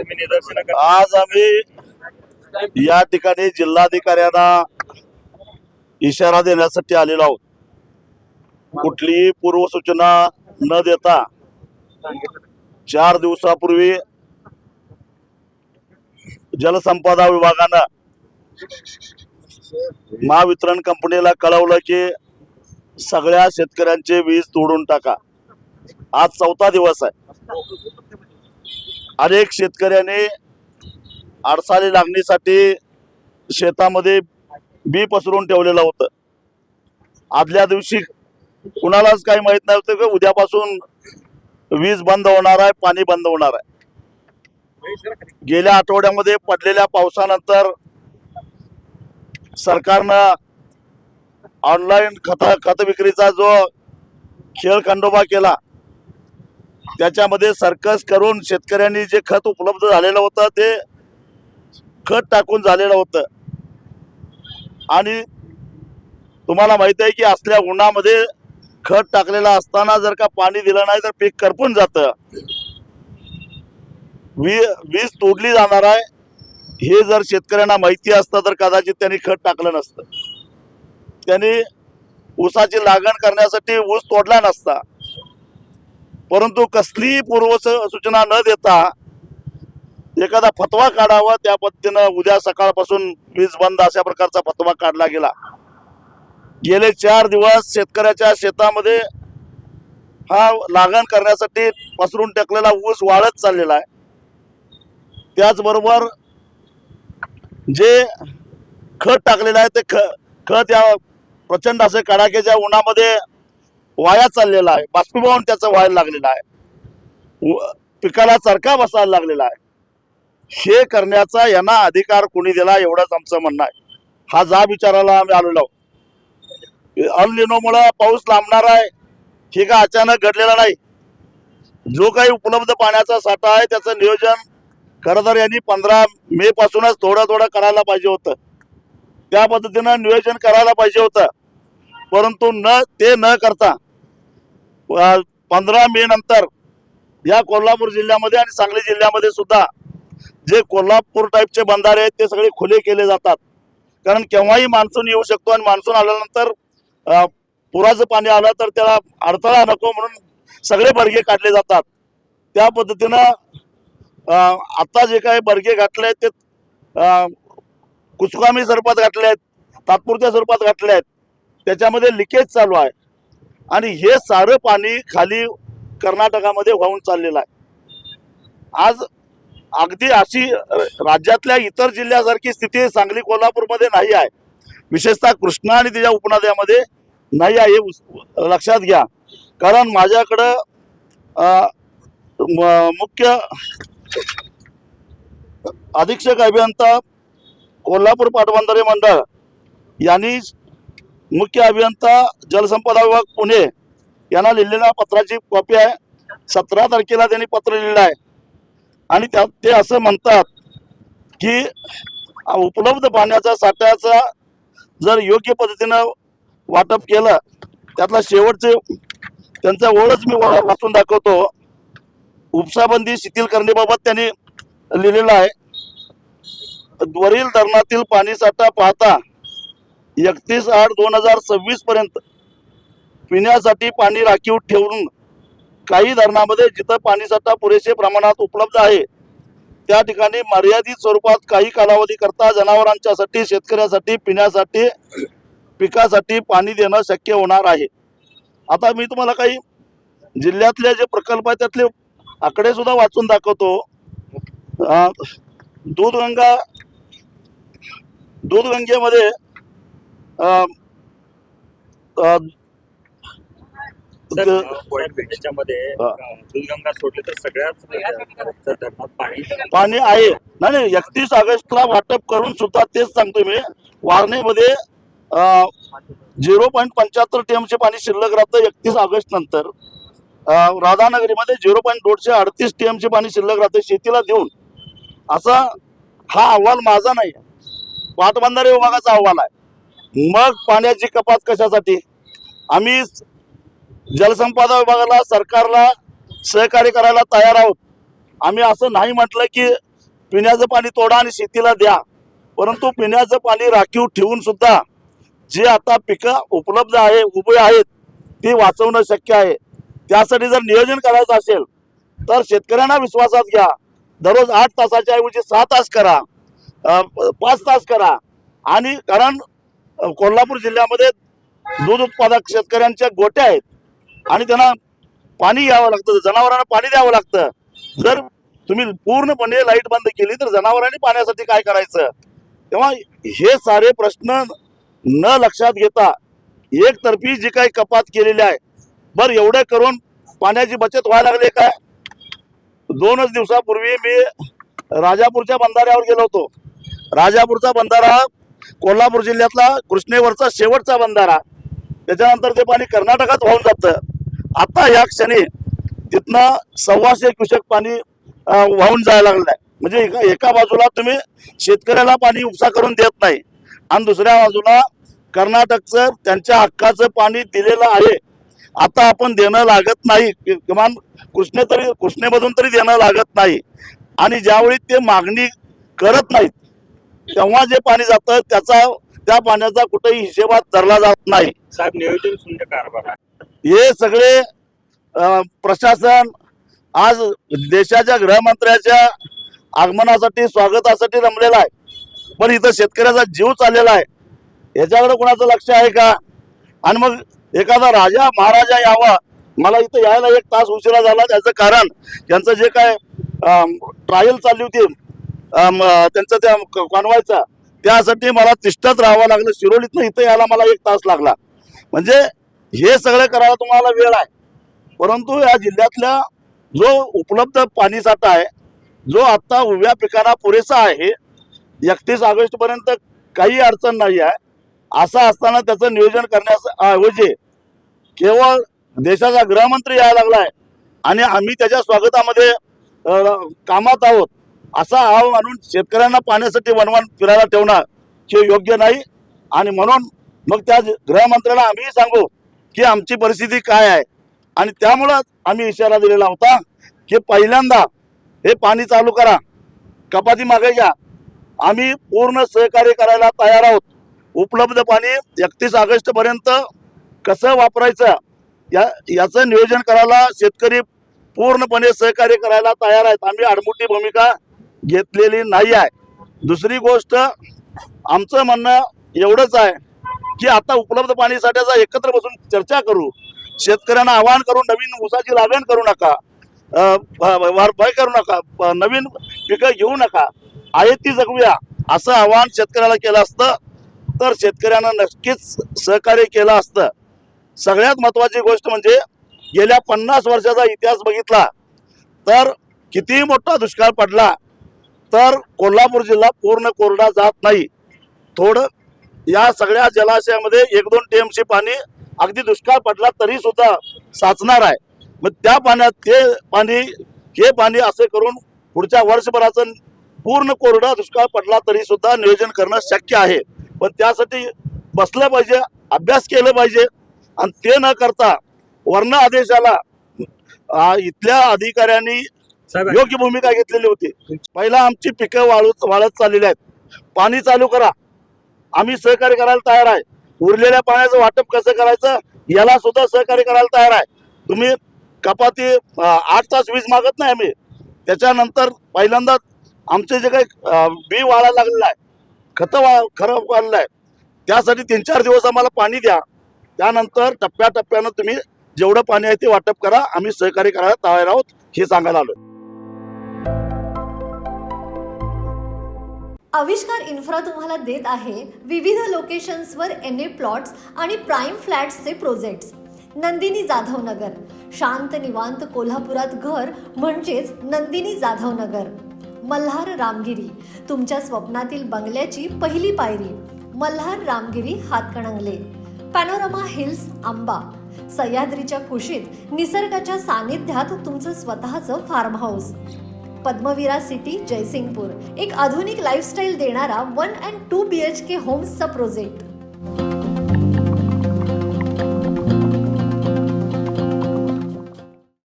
तुम्ही निदर्शन करा. आज आम्ही या ठिकाणी जिल्हाधिकाऱ्यांना इशारा देण्यासाठी आलेलो आहोत. कुठलीही पूर्वसूचना न देता 4 दिवसापूर्वी जलसंपदा विभागानं महावितरण कंपनीला कळवलं की सगळ्या शेतकऱ्यांचे वीज तोडून टाका. आज 4था दिवस आहे. अनेक शेतकऱ्यांनी अडसाली लागणीसाठी शेतामध्ये बी पसरून ठेवलेलं होतं. आदल्या दिवशी कुणालाच काही माहित नव्हतं की उद्यापासून वीज बंद होणार आहे, पाणी बंद होणार आहे. गेल्या आठवड्यामध्ये पडलेल्या पावसानंतर सरकारनं ऑनलाईन खत विक्रीचा जो खेळखंडोबा केला, त्याच्यामध्ये सर्कस करून शेतकऱ्यांनी जे खत उपलब्ध झालेलं होतं ते खत टाकून झालेलं होतं. आणि तुम्हाला माहिती आहे की असल्या उन्हामध्ये खत टाकलेला असताना जर का पाणी दिलं नाही तर पीक करपून जातं. वीज तोडली जाणार आहे हे जर शेतकऱ्यांना माहिती असतं तर कदाचित त्यांनी खत टाकलं नसतं. त्यांनी ऊसाची लागण करण्यासाठी ऊस तोडला नसता. परंतु कसलीही पूर्वसूचना न देता एखादा फतवा काढावा, त्या पद्धतीनं उद्या सकाळपासून वीज बंद अशा प्रकारचा फतवा काढला गेला. गेले 4 दिवस शेतकऱ्याच्या शेतामध्ये हा लागण करण्यासाठी पसरून टाकलेला ऊस वाळत चाललेला आहे. त्याचबरोबर जे खत टाकलेलं आहे ते खत या प्रचंड असे कडाक्याच्या उन्हामध्ये वाया चाललेला आहे. बाष्पीभवन त्याचं व्हायला लागलेलं आहे. पिकाला चरखा बसायला लागलेला आहे. हे करण्याचा यांना अधिकार कोणी दिला, एवढंच आमचं म्हणणं आहे. हा जाब विचारायला आम्ही आलेलो आहोत. अल निनोमुळे पाऊस लांबणार आहे हे का अचानक घडलेला नाही. जो काही उपलब्ध पाण्याचा साठा आहे त्याचं नियोजन खरं तर यांनी 15 मे पासूनच थोडं करायला पाहिजे होतं. त्या पद्धतीनं नियोजन करायला पाहिजे होतं. परंतु ते न करता 15 मे नंतर या कोल्हापूर जिल्ह्यामध्ये आणि सांगली जिल्ह्यामध्ये सुद्धा जे कोल्हापूर टाईपचे बंधारे आहेत ते सगळे खुले केले जातात. कारण केव्हाही मान्सून येऊ शकतो आणि मान्सून आल्यानंतर पुराचं पाणी आलं तर त्याला अडथळा नको म्हणून सगळे बर्गे काढले जातात. त्या पद्धतीनं आता जे काही बर्गे घातले आहेत ते कुचकामी स्वरूपात घातले आहेत, तात्पुरत्या स्वरूपात घातले आहेत. त्याच्यामध्ये लिकेज चालू आहे आणि हे सारं पाणी खाली कर्नाटकामध्ये वाहून चाललेलं आहे. आज अगदी अशी राज्यातल्या इतर जिल्ह्यासारखी स्थिती सांगली कोल्हापूरमध्ये नाही आहे. विशेषतः कृष्णा आणि तिच्या उपनद्यामध्ये नाही आहे, हे लक्षात घ्या. कारण माझ्याकडं मुख्य अधीक्षक अभियंता कोल्हापूर पाटबंधारे मंडळ यांनी मुख्य अभियंता जलसंपदा विभाग पुणे यांना लिहिलेल्या पत्राची कॉपी आहे. 17 तारखेला त्यांनी पत्र लिहिलं आहे आणि त्यात ते असं म्हणतात की उपलब्ध पाण्याचा साठ्याचा जर योग्य पद्धतीनं वाटप केलं, त्यातला शेवटचे त्यांचा ओळच मी वाचून दाखवतो. उपसाबंदी शिथिल करण्याबाबत त्यांनी लिहिलेलं आहे. वरील धरणातील पाणीसाठा पाहता 31/8/2026 पर्यंत पिण्यासाठी पाणी राखीव ठेवून काही धरणामध्ये जिथं पाणीसाठा पुरेसे प्रमाणात उपलब्ध आहे त्या ठिकाणी मर्यादित स्वरूपात काही कालावधी करता जनावरांच्यासाठी, शेतकऱ्यासाठी, पिण्यासाठी, पिकासाठी पाणी देणं शक्य होणार आहे. आता मी तुम्हाला काही जिल्ह्यातले जे प्रकल्प आहेत त्यातले आकडे सुद्धा वाचून दाखवतो. दूधगंगेमध्ये त्याच्यामध्ये दूधगंगा सोडले तर सगळ्याच धरणात पाणी आहे. नाही 31 ऑगस्टला वाटप करून सुद्धा तेच सांगतो मी. वारणेमध्ये 0.75 टीएमचे पाणी शिल्लक राहतं 31 ऑगस्ट नंतर. राधानगरीमध्ये 0.238 टीएमचे पाणी शिल्लक राहतं शेतीला देऊन. असा हा अहवाल माझा नाही, पाटबंधारे विभागाचा अहवाल आहे. मग पाण्याची कपात कशासाठी? आम्ही जलसंपदा विभागाला, सरकारला सहकार्य करायला तयार आहोत. आम्ही असं नाही म्हटलं की पिण्याचं पाणी तोडा आणि शेतीला द्या, परंतु पिण्याचं पाणी राखीव ठेवून सुद्धा जे आता पिकं उपलब्ध आहे उभे आहेत ती वाचवणं शक्य आहे. त्यासाठी जर नियोजन करायचं असेल तर शेतकऱ्यांना विश्वासात घ्या. दररोज 8 तासाच्या ऐवजी 6 तास करा, 5 तास करा. आणि कारण कोल्हापूर जिल्ह्यामध्ये दूध उत्पादक शेतकऱ्यांच्या गोट्या आहेत आणि त्यांना पाणी घ्यावं लागतं, जनावरांना पाणी द्यावं लागतं. जर तुम्ही पूर्णपणे लाईट बंद केली तर जनावरांनी पाण्यासाठी काय करायचं? तेव्हा हे सारे प्रश्न न लक्षात घेता एकतर्फी जी काही कपात केलेली आहे, बरं एवढं करून पाण्याची बचत व्हायला लागली काय? 2च दिवसापूर्वी मी राजापूरच्या बंधाऱ्यावर गेलो होतो. राजापूरचा बंधारा कोल्हापूर जिल्ह्यातला कृष्णेवरचा शेवटचा बंधारा, त्याच्यानंतर ते पाणी कर्नाटकात वाहून जातं. आता या क्षणी तिथनं 125 क्युसेक पाणी वाहून जायला लागलं आहे. म्हणजे एका बाजूला तुम्ही शेतकऱ्याला पाणी उपसा करून देत नाही आणि दुसऱ्या बाजूला कर्नाटकचं त्यांच्या हक्काचं पाणी दिलेलं आहे. आता आपण देणं लागत नाही, किमान कृष्णेमधून तरी देणं लागत नाही. आणि ज्यावेळी ते मागणी करत नाहीत तेव्हा जे पाणी जातं त्या पाण्याचा कुठेही हिशेबात धरला जात नाही. साहेब, नियोजन शून्य कारभार आहे. हे सगळे प्रशासन आज देशाच्या गृहमंत्र्याच्या आगमनासाठी स्वागतासाठी रमलेला आहे, पण इथं शेतकऱ्याचा जीव चाललेला आहे. याच्याकडे कोणाचं लक्ष आहे का? आणि मग एखादा राजा महाराजा यावा, मला इथं यायला 1 तास उशिरा झाला. त्याचं कारण त्यांचं जे काय ट्रायल चालली होती त्यांचं त्या कॉन्वॉयचा, त्यासाठी मला तिष्ठत राहावं लागलं. शिरोलीतनं इथं यायला मला 1 तास लागला. म्हणजे हे सगळं करायला तुम्हाला वेळ आहे, परंतु या जिल्ह्यातल्या जो उपलब्ध पाणीसाठा आहे, जो आता उभ्या पिकांना पुरेसा आहे, 31 ऑगस्ट पर्यंत काही अडचण नाही आहे. असं असताना त्याचं नियोजन करण्याऐवजी केवळ देशाचा गृहमंत्री यायला लागलाय आणि आम्ही त्याच्या स्वागतामध्ये कामात आहोत असा आव आणून शेतकऱ्यांना पाण्यासाठी वनवन फिरायला ठेवणं हे योग्य नाही. आणि म्हणून मग त्या गृहमंत्र्याला आम्ही सांगू की आमची परिस्थिती काय आहे. आणि त्यामुळं आम्ही इशारा दिलेला होता की पहिल्यांदा हे पाणी चालू करा, कपाती मागे घ्या. आम्ही पूर्ण सहकार्य करायला तयार आहोत. उपलब्ध पाणी 31 ऑगस्ट पर्यंत कसं वापरायचं याचं नियोजन करायला शेतकरी पूर्णपणे सहकार्य करायला तयार आहेत. आम्ही आडमुठी भूमिका घेतलेली नाही आहे. दुसरी गोष्ट, आमचं म्हणणं एवढंच आहे की आता उपलब्ध पाणीसाठ्याचा एकत्र बसून चर्चा करू. शेतकऱ्यांना आवाहन करू, नवीन ऊसाची लागण करू नका, वारपाई करू नका, नवीन पिकं घेऊ नका, आहे ती जगूया असं आवाहन शेतकऱ्याला केलं असतं तर शेतकऱ्यांना नक्कीच सहकार्य केलं असतं. सगळ्यात महत्वाची गोष्ट म्हणजे गेल्या 50 वर्षाचा इतिहास बघितला तर कितीही मोठा दुष्काळ पडला तर कोल्हापूर जिल्हा पूर्ण कोरडा जात नाही. थोडं या सगळ्या जलाशयामध्ये 1-2 टीएमसी पाणी अगदी दुष्काळ पडला तरी सुद्धा साचणार आहे. मग त्या पाण्यात हे पाणी असे करून पुढच्या वर्षभराचं पूर्ण कोरडा दुष्काळ पडला तरी सुद्धा नियोजन करणं शक्य आहे. पण त्यासाठी बसलं पाहिजे, अभ्यास केलं पाहिजे. आणि ते न करता वर्ण आदेशाला इथल्या अधिकाऱ्यांनी योग्य भूमिका घेतलेली होती. पहिला आमची पिकं वाळत चाललेली आहेत, पाणी चालू करा, आम्ही सहकार्य करायला तयार आहे. उरलेल्या पाण्याचं वाटप कसं करायचं याला सुद्धा सहकार्य करायला तयार आहे. तुम्ही कपाती 8 तास वीज मागत नाही आम्ही. त्याच्यानंतर पहिल्यांदा आमचे जे काही बी वाळायला लागलेलं आहे, खतं खरं वाढलं आहे, त्यासाठी 3-4 दिवस आम्हाला पाणी द्या. त्यानंतर टप्प्याटप्प्यानं तुम्ही जेवढं पाणी आहे ते वाटप करा. आम्ही सहकार्य करायला तयार आहोत हे सांगायला आलो. आविष्कार इन्फ्रा तुम्हाला देत आहे विविध लोकेशन्सवर NA प्लॉट्स आणि प्राईम फ्लॅट्सचे प्रोजेक्ट्स. नंदिनी जाधव नगर, शांत निवांत कोल्हापुरात घर म्हणजेच नंदिनी जाधव नगर. मल्हार रामगिरी, तुमच्या स्वप्नातील बंगल्याची पहिली पायरी. मल्हार रामगिरी हातकणंगले. पॅनोरमा हिल्स आंबा, सह्याद्रीच्या कुशीत निसर्गाच्या सानिध्यात तुमचं स्वतःचं फार्म हाऊस. पद्मविरा सिटी जयसिंगपूर, एक आधुनिक लाईफस्टाईल देणारा 1 and 2 BHK होम्सचा प्रोजेक्ट.